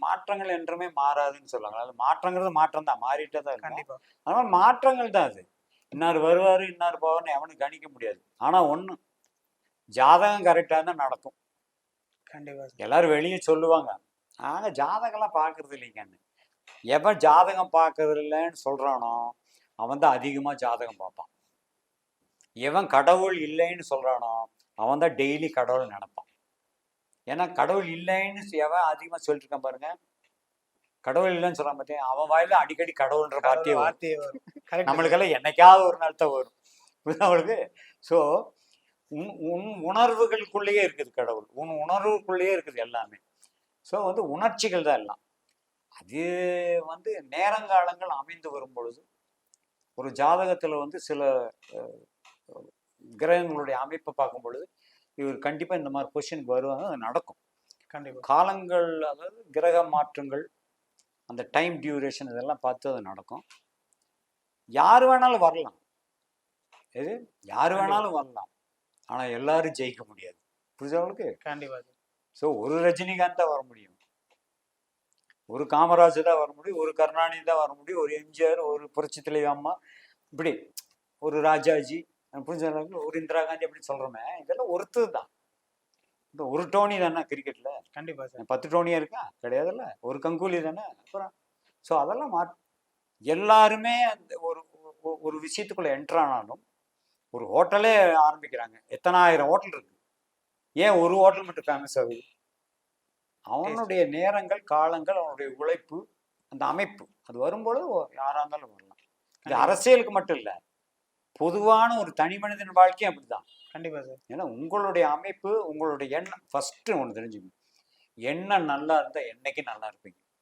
மாற்றங்கள் என்றுமே மாறாதுன்னு சொல்லுவாங்க. அது மாற்றங்கிறது மாற்றம் தான், மாறிட்டே தான் இருக்கும். கண்டிப்பா அதனால மாற்றங்கள் தான் அது. இன்னார் வருவாரு இன்னார் போவார்னு எவனும் கணிக்க முடியாது. ஆனா ஒண்ணு, ஜாதகம் கரெக்டா தான் நடக்கும். கண்டிப்பா சார். எல்லாரும் வெளியே சொல்லுவாங்க, நாங்க ஜாதகம்லாம் பார்க்கறது இல்லைங்கன்னு. எவன் ஜாதகம் பார்க்கறது இல்லைன்னு சொல்றானோ அவன் தான் அதிகமா ஜாதகம் பார்ப்பான். எவன் கடவுள் இல்லைன்னு சொல்றானோ அவன் தான் டெய்லி கடவுள் நினைப்பான். ஏன்னா கடவுள் இல்லைன்னு எவன் அதிகமா சொல்லிட்டு இருக்கான் பாருங்க, கடவுள் இல்லைன்னு சொல்றான் பார்த்தேன், அவன் வாயில அடிக்கடி கடவுள்ன்ற வார்த்தையே வரும். வார்த்தையே வரும். Correct sir. நம்மளுக்கெல்லாம் என்னைக்காவது ஒரு நாள் தான் வரும். அவளுக்கு ஸோ உன் உணர்வுகளுக்குள்ளேயே இருக்குது கடவுள், உன் உணர்வுக்குள்ளேயே இருக்குது எல்லாமே. ஸோ வந்து உணர்ச்சிகள் தான் எல்லாம். அது வந்து நேரங்காலங்கள் அமைந்து வரும் பொழுது ஒரு ஜாதகத்துல வந்து சில கிரகங்களுடைய அமைப்பை பார்க்கும் பொழுது இவர் கண்டிப்பா இந்த மாதிரி பொசிஷனுக்கு வருவாங்க, அது நடக்கும். கண்டிப்பா காலங்கள், அதாவது கிரக மாற்றங்கள், அந்த டைம் டியூரேஷன் இதெல்லாம் பார்த்து அது நடக்கும். யார் வேணாலும் வரலாம், எது யார் வேணாலும் வரலாம், ஆனா எல்லாரும் ஜெயிக்க முடியாது. புரியுதா உங்களுக்கு? கண்டிப்பா சார். ஸோ ஒரு ரஜினிகாந்த் தான் வர முடியும், ஒரு காமராஜ் தான் வர முடியும், ஒரு கருணாநிதி தான் வர முடியும், ஒரு எம்ஜிஆர், ஒரு புரட்சி தலைவி அம்மா, இப்படி ஒரு ராஜாஜி, புரிஞ்ச ஒரு இந்திரா காந்தி அப்படி சொல்றோமே, இதெல்லாம் ஒருத்தர் தான். இந்த ஒரு டோனி தானே கிரிக்கெட்ல, கண்டிப்பா சார். 10 டோனியா இருக்கா கிடையாதுல்ல, ஒரு கங்குலி தானே. அப்புறம் ஸோ அதெல்லாம் எல்லாருமே அந்த ஒரு ஒரு விஷயத்துக்குள்ள என்டர் ஆனாலும், ஒரு ஹோட்டலே ஆரம்பிக்கிறாங்க, எத்தனாயிரம் ஹோட்டல் இருக்கு, ஏன் ஒரு ஹோட்டல் மட்டும் ஃபேமஸ் ஆகுது? அவனுடைய நேரங்கள், காலங்கள், அவனுடைய உழைப்பு, அந்த அமைப்பு அது வரும்பொழுது யாரா இருந்தாலும் வரலாம். இது அரசியலுக்கு மட்டும் இல்லை, பொதுவான ஒரு தனி மனிதன் வாழ்க்கையும் அப்படிதான். கண்டிப்பா சார். ஏன்னா உங்களுடைய அமைப்பு, உங்களுடைய எண்ணம் ஃபர்ஸ்ட் ஒன்று தெரிஞ்சுக்கணும். எண்ணம் நல்லா இருந்தா என்னைக்கு நல்லா இருப்பீங்க.